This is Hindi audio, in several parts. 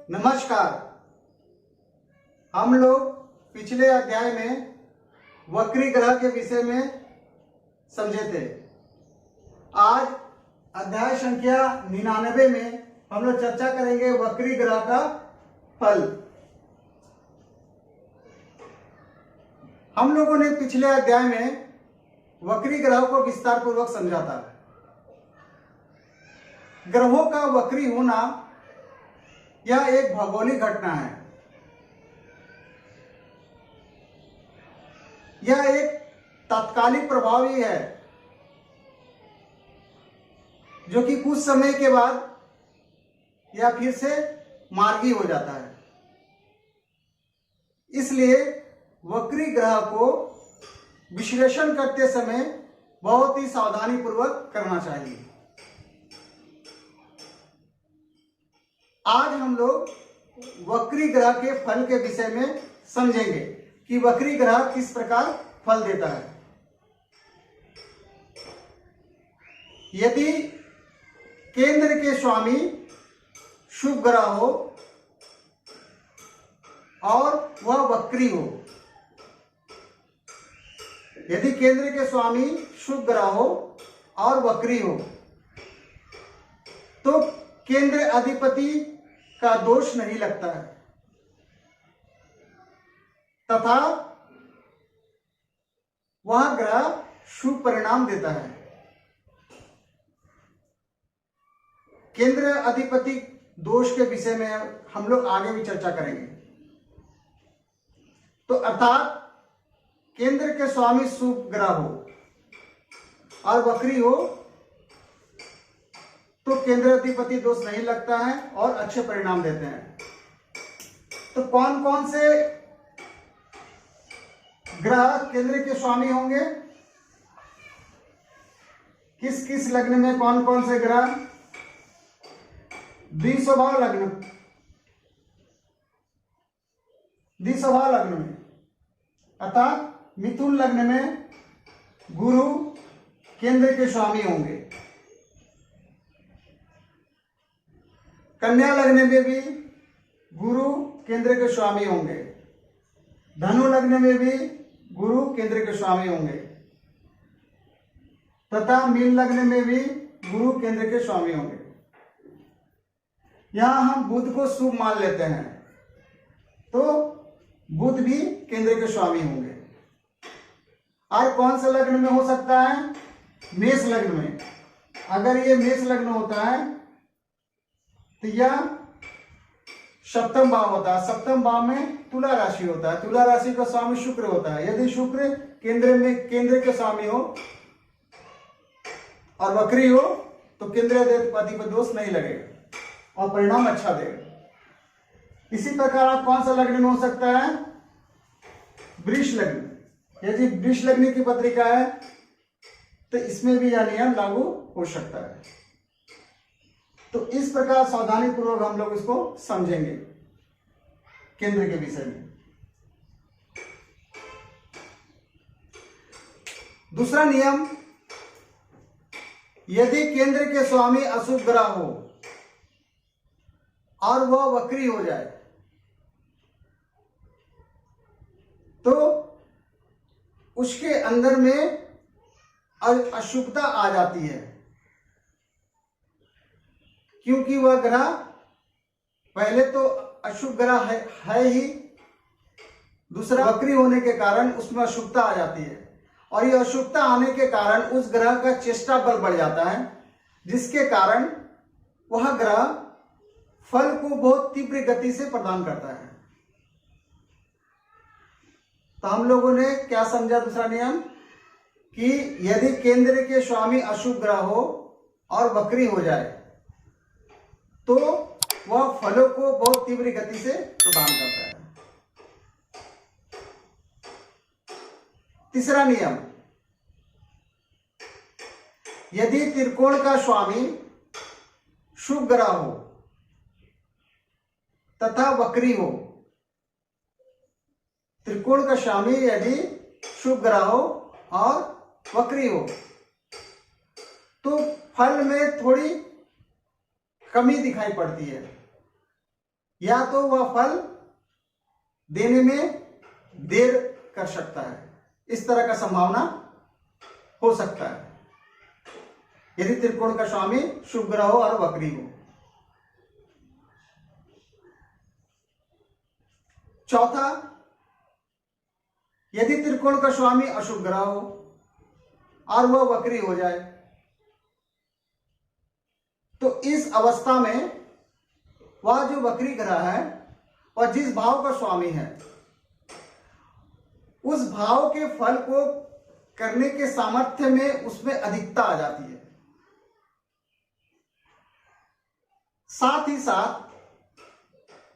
नमस्कार। हम लोग पिछले अध्याय में वक्री ग्रह के विषय में समझे थे। आज अध्याय संख्या 99 में हम लोग चर्चा करेंगे वक्री ग्रह का फल। हम लोगों ने पिछले अध्याय में वक्री ग्रह को विस्तार पूर्वक समझा था। ग्रहों का वक्री होना यह एक भौगोलिक घटना है। यह एक तात्कालिक प्रभाव ही है जो कि कुछ समय के बाद या फिर से मार्गी हो जाता है। इसलिए वक्री ग्रह को विश्लेषण करते समय बहुत ही सावधानी पूर्वक करना चाहिए। आज हम लोग वक्री ग्रह के फल के विषय में समझेंगे कि वक्री ग्रह किस प्रकार फल देता है। यदि केंद्र के स्वामी शुभ ग्रह हो और वह वक्री हो, यदि केंद्र के स्वामी शुभ ग्रह हो और वक्री हो तो केंद्र अधिपति का दोष नहीं लगता है तथा वह ग्रह शुभ परिणाम देता है। केंद्र अधिपति दोष के विषय में हम लोग आगे भी चर्चा करेंगे। तो अर्थात केंद्र के स्वामी शुभ ग्रह हो और वक्री हो तो केंद्र अधिपति दोष नहीं लगता है और अच्छे परिणाम देते हैं। तो कौन कौन से ग्रह केंद्र के स्वामी होंगे, किस किस लग्न में कौन कौन से ग्रह? द्विस्वभाव लग्न, द्विस्वभाव लग्न में अर्थात मिथुन लग्न में गुरु केंद्र के स्वामी होंगे। कन्या लग्न में भी गुरु केंद्र के स्वामी होंगे। धनु लग्न में भी गुरु केंद्र के स्वामी होंगे तथा मीन लग्न में भी गुरु केंद्र के स्वामी होंगे। यहां हम बुध को शुभ मान लेते हैं तो बुध भी केंद्र के स्वामी होंगे। और कौन से लग्न में हो सकता है? मेष लग्न में। अगर ये मेष लग्न होता है तो यह सप्तम भाव होता है। सप्तम भाव में तुला राशि होता है। तुला राशि का स्वामी शुक्र होता है। यदि शुक्र केंद्र के स्वामी हो और वक्री हो तो केंद्र अधिपति पर दोष नहीं लगेगा और परिणाम अच्छा देगा। इसी प्रकार आप कौन सा लग्न में हो सकता है? वृष लग्न। यदि वृष लग्न की पत्रिका है तो इसमें भी यह नियम लागू हो सकता है। तो इस प्रकार सावधानी पूर्वक हम लोग इसको समझेंगे केंद्र के विषय में। दूसरा नियम, यदि केंद्र के स्वामी अशुभ ग्रह हो और वह वक्री हो जाए तो उसके अंदर में अशुभता आ जाती है, क्योंकि वह ग्रह पहले तो अशुभ ग्रह है ही, दूसरा वक्री होने के कारण उसमें अशुभता आ जाती है और यह अशुभता आने के कारण उस ग्रह का चेष्टा बल बढ़ जाता है, जिसके कारण वह ग्रह फल को बहुत तीव्र गति से प्रदान करता है। तो हम लोगों ने क्या समझा? दूसरा नियम कि यदि केंद्र के स्वामी अशुभ ग्रह हो और वक्री हो जाए तो वह फलों को बहुत तीव्र गति से प्रदान करता है। तीसरा नियम, यदि त्रिकोण का स्वामी शुभ ग्रह हो तथा वक्री हो, त्रिकोण का स्वामी यदि शुभ ग्रह हो और वक्री हो तो फल में थोड़ी कमी दिखाई पड़ती है। या तो वह फल देने में देर कर सकता है, इस तरह का संभावना हो सकता है यदि त्रिकोण का स्वामी शुभ ग्रह हो और वक्री हो। चौथा, यदि त्रिकोण का स्वामी अशुभ ग्रह हो और वह वक्री हो जाए तो इस अवस्था में वह जो वक्री ग्रह है और जिस भाव का स्वामी है उस भाव के फल को करने के सामर्थ्य में उसमें अधिकता आ जाती है। साथ ही साथ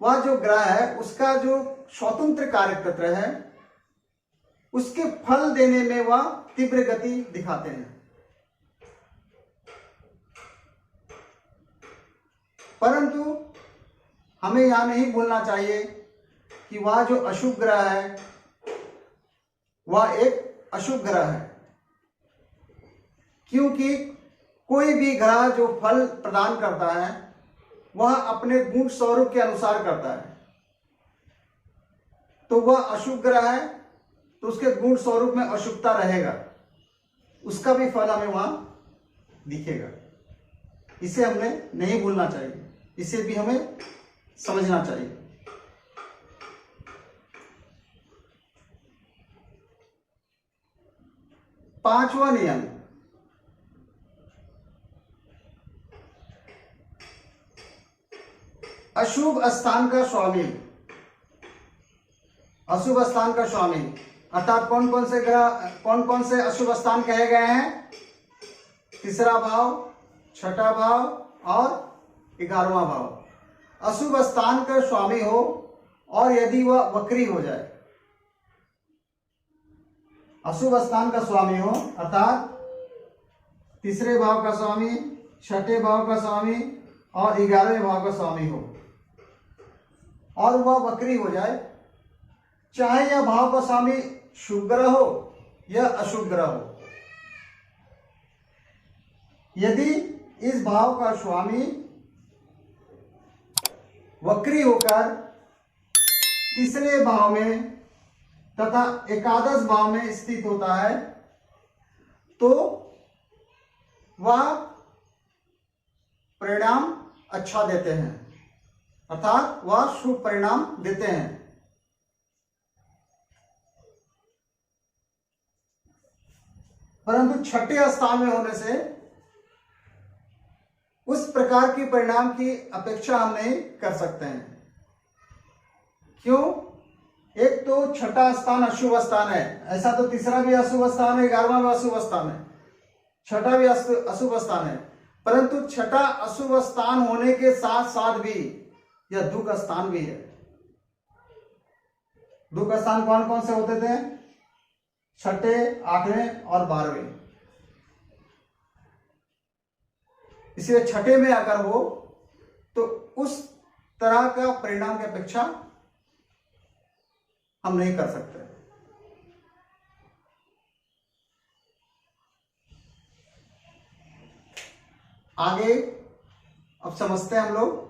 वह जो ग्रह है उसका जो स्वतंत्र कार्यक्षेत्र है उसके फल देने में वह तीव्र गति दिखाते हैं। परंतु हमें यह नहीं भूलना चाहिए कि वह जो अशुभ ग्रह है वह एक अशुभ ग्रह है, क्योंकि कोई भी ग्रह जो फल प्रदान करता है वह अपने गुण स्वरूप के अनुसार करता है। तो वह अशुभ ग्रह है तो उसके गुण स्वरूप में अशुभता रहेगा, उसका भी फल हमें वहां दिखेगा। इसे हमने नहीं भूलना चाहिए, इसे भी हमें समझना चाहिए। पांचवा नियम, अशुभ स्थान का स्वामी। अशुभ स्थान का स्वामी अर्थात कौन कौन से ग्रह, कौन कौन से अशुभ स्थान कहे गए हैं? तीसरा भाव, छठा भाव और 11वां भाव। अशुभ स्थान का स्वामी हो और यदि वह वक्री हो जाए, अशुभ स्थान का स्वामी हो अर्थात तीसरे भाव का स्वामी, छठे भाव का स्वामी और 11वें भाव का स्वामी हो और वह वक्री हो जाए, चाहे यह भाव का स्वामी शुभ ग्रह हो या अशुभ ग्रह हो, यदि इस भाव का स्वामी वक्री होकर तीसरे भाव में तथा एकादश भाव में स्थित होता है तो वह परिणाम अच्छा देते हैं, अर्थात वह शुभ परिणाम देते हैं। परंतु छठे स्थान में होने से उस प्रकार की परिणाम की अपेक्षा हम नहीं कर सकते हैं। क्यों? एक तो छठा स्थान अशुभ स्थान है, ऐसा तो तीसरा भी अशुभ स्थान है, 11वां भी अशुभ स्थान है, छठा भी अशुभ स्थान है। परंतु छठा अशुभ स्थान होने के साथ साथ भी यह दुख स्थान भी है। दुख स्थान कौन कौन से होते थे? छठे, 8वें और 12वें। इसलिए छठे में अगर हो तो उस तरह का परिणाम की अपेक्षा हम नहीं कर सकते। आगे अब समझते हैं हम लोग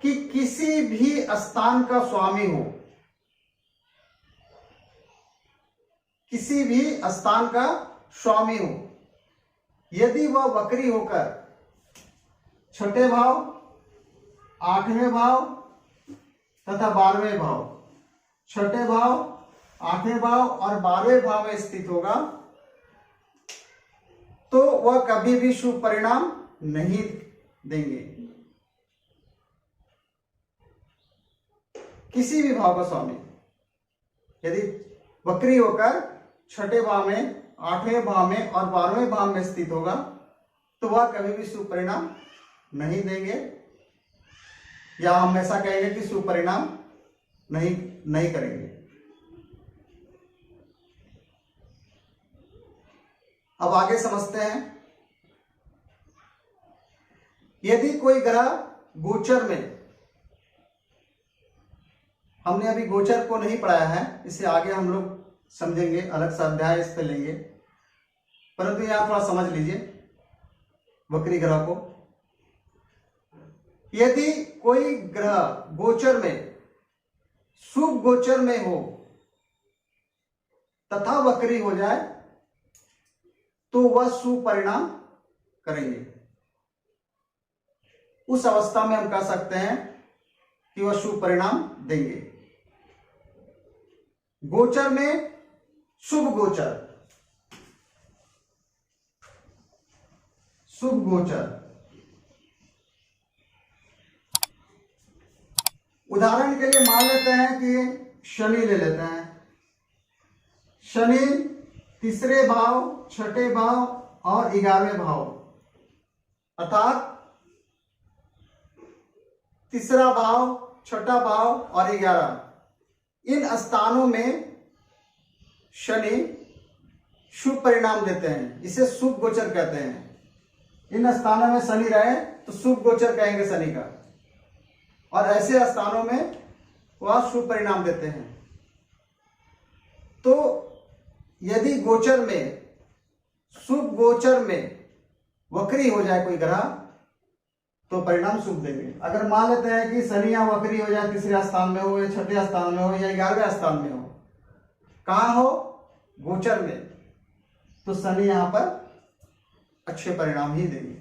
कि किसी भी स्थान का स्वामी हो, किसी भी स्थान का स्वामी हो, यदि वह वक्री होकर छठे भाव, 8वें भाव तथा 12वें भाव, छठे भाव, 8वें भाव और 12वें भाव में स्थित होगा तो वह कभी भी शुभ परिणाम नहीं देंगे। किसी भी भाव का स्वामी यदि वक्री होकर छठे भाव में, 8वें भाव में और 12वें भाव में स्थित होगा तो वह कभी भी शुभ परिणाम नहीं देंगे, या हम ऐसा कहेंगे कि शुभ परिणाम नहीं करेंगे। अब आगे समझते हैं, यदि कोई ग्रह गोचर में, हमने अभी गोचर को नहीं पढ़ाया है, इसे आगे हम लोग समझेंगे, अलग सा अध्याय इस पे लेंगे, परंतु यहां थोड़ा समझ लीजिए वक्री ग्रह को। यदि कोई ग्रह गोचर में शुभ गोचर में हो तथा वक्री हो जाए तो वह शुभ परिणाम करेंगे। उस अवस्था में हम कह सकते हैं कि वह शुभ परिणाम देंगे। गोचर में शुभ गोचर, शुभ गोचर, उदाहरण के लिए मान लेते हैं कि शनि ले लेते हैं। शनि तीसरे भाव, छठे भाव और 11वें भाव, अर्थात तीसरा भाव, छठा भाव और 11, इन स्थानों में शनि शुभ परिणाम देते हैं। इसे शुभ गोचर कहते हैं। इन स्थानों में शनि रहे तो शुभ गोचर कहेंगे शनि का, और ऐसे स्थानों में वह शुभ परिणाम देते हैं। तो यदि गोचर में, शुभ गोचर में वक्री हो जाए कोई ग्रह तो परिणाम शुभ देंगे। अगर मान लेते हैं कि शनि या वक्री हो जाए, तीसरे स्थान में हो या छठे स्थान में हो या 11वें स्थान में हो, कहां हो? गोचर में, तो शनि यहां पर अच्छे परिणाम ही देंगे।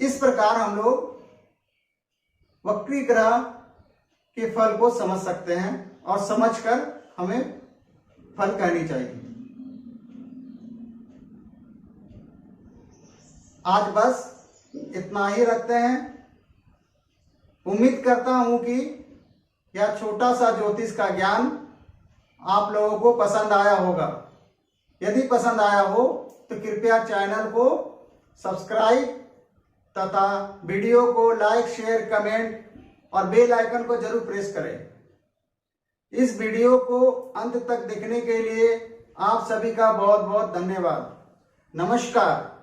इस प्रकार हम लोग वक्री ग्रह के फल को समझ सकते हैं और समझकर हमें फल कहनी चाहिए। आज बस इतना ही रखते हैं। उम्मीद करता हूं कि यह छोटा सा ज्योतिष का ज्ञान आप लोगों को पसंद आया होगा। यदि पसंद आया हो तो कृपया चैनल को सब्सक्राइब तथा वीडियो को लाइक, शेयर, कमेंट और बेल आइकन को जरूर प्रेस करें। इस वीडियो को अंत तक देखने के लिए आप सभी का बहुत बहुत धन्यवाद। नमस्कार।